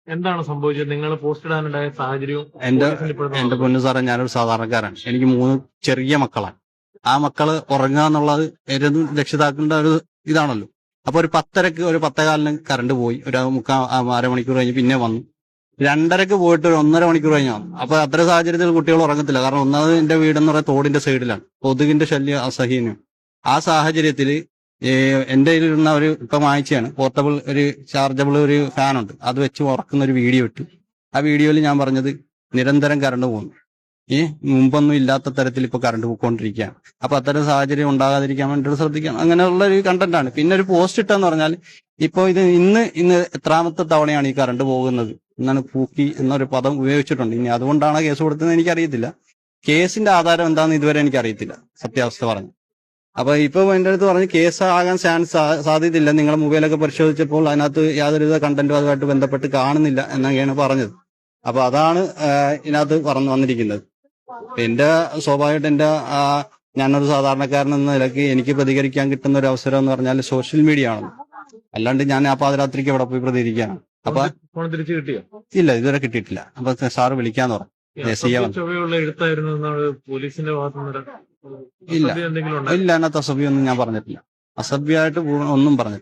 എന്താണ് സംഭവിച്ചത്? നിങ്ങൾ പോസ്റ്റ് ഇടാനുണ്ടായ സാഹചര്യവും എന്റെ പോലീസിന്റെ ഇപ്പോഴത്തെ എന്റെ പൊന്നു സാറേ, ഞാനൊരു സാധാരണക്കാരൻ. എനിക്ക് 3 ചെറിയ മക്കളാണ്. ആ മക്കള് ഉറങ്ങുക എന്നുള്ളത് ഏത് രക്ഷിതാക്കളുടെ ഒരു ഇതാണല്ലോ. അപ്പൊ ഒരു 10:30 ഒരു 10:15 കറണ്ട് പോയി. ഒരു അരമണിക്കൂർ കഴിഞ്ഞ് പിന്നെ വന്നു. 2:30 പോയിട്ട് ഒരു 1.5 മണിക്കൂർ കഴിഞ്ഞ് വന്നു. അപ്പൊ അത്തരം സാഹചര്യത്തിൽ കുട്ടികൾ ഉറങ്ങത്തില്ല. കാരണം ഒന്നാമത് എന്റെ വീടെന്ന് പറയുന്നത് തോടിന്റെ സൈഡിലാണ്. കൊതുകിന്റെ ശല്യം അസഹ്യനും. ആ സാഹചര്യത്തിൽ എന്റെ കയ്യിലിരുന്ന ഒരു ഇപ്പൊ വാങ്ങിച്ചാണ് പോർട്ടബിൾ ഒരു ചാർജബിൾ ഒരു ഫാനുണ്ട്. അത് വെച്ച് ഉറക്കുന്ന ഒരു വീഡിയോ ഇട്ടു. ആ വീഡിയോയിൽ ഞാൻ പറഞ്ഞത് നിരന്തരം കറണ്ട് പോകുന്നു. മുമ്പൊന്നും ഇല്ലാത്ത തരത്തിൽ ഇപ്പൊ കറണ്ട് പോയിക്കൊണ്ടിരിക്കുകയാണ്. അപ്പൊ അത്തരം സാഹചര്യം ഉണ്ടാകാതിരിക്കാൻ വേണ്ടിയിട്ട് ശ്രദ്ധിക്കണം. അങ്ങനെയുള്ള ഒരു കണ്ടന്റ് ആണ്. പിന്നെ ഒരു പോസ്റ്റ് ഇട്ടെന്ന് പറഞ്ഞാൽ ഇപ്പൊ ഇത് ഇന്ന് എത്രാമത്തെ തവണയാണ് ഈ കറണ്ട് പോകുന്നത് എന്നാണ് പൂക്കി എന്നൊരു പദം ഉപയോഗിച്ചിട്ടുണ്ട്. ഇനി അതുകൊണ്ടാണ് കേസ് കൊടുത്തതെന്ന് എനിക്കറിയത്തില്ല. കേസിന്റെ ആധാരം എന്താണെന്ന് ഇതുവരെ എനിക്കറിയത്തില്ല, സത്യാവസ്ഥ പറഞ്ഞു. അപ്പൊ ഇപ്പൊ എന്റെ അടുത്ത് പറഞ്ഞ് കേസ് ആകാൻ സാധ്യതയില്ല, നിങ്ങളുടെ മൊബൈലൊക്കെ പരിശോധിച്ചപ്പോൾ അതിനകത്ത് യാതൊരുവിധ കണ്ടന്റും അതുമായിട്ട് ബന്ധപ്പെട്ട് കാണുന്നില്ല എന്നൊക്കെയാണ് പറഞ്ഞത്. അപ്പൊ അതാണ് ഇതിനകത്ത് വന്നിരിക്കുന്നത്. സ്വാഭാവികമായിട്ട് ഞാനൊരു സാധാരണക്കാരൻ എന്ന നിലയ്ക്ക് എനിക്ക് പ്രതികരിക്കാൻ കിട്ടുന്ന ഒരു അവസരം എന്ന് പറഞ്ഞാൽ സോഷ്യൽ മീഡിയ ആണ്. അല്ലാണ്ട് ഞാൻ ആ പാതിരാത്രിക്ക് എവിടെ പോയി പ്രതികരിക്കാണ്? അപ്പൊ ഫോൺ തിരിച്ചു കിട്ടിയോ? ഇല്ല, ഇതുവരെ കിട്ടിയിട്ടില്ല. അപ്പൊ സാറ് വിളിക്കാന്ന് പറഞ്ഞു. ചൊവ്വയുള്ള എഴുത്തായിരുന്നു എന്നാണ് പോലീസിന്റെ ഭാഗത്തുനിന്ന്. ഇല്ല, അതിനകത്ത് അസഭ്യമൊന്നും ഞാൻ പറഞ്ഞിട്ടില്ല. അസഭ്യമായിട്ട് ഒന്നും പറഞ്ഞിട്ടില്ല.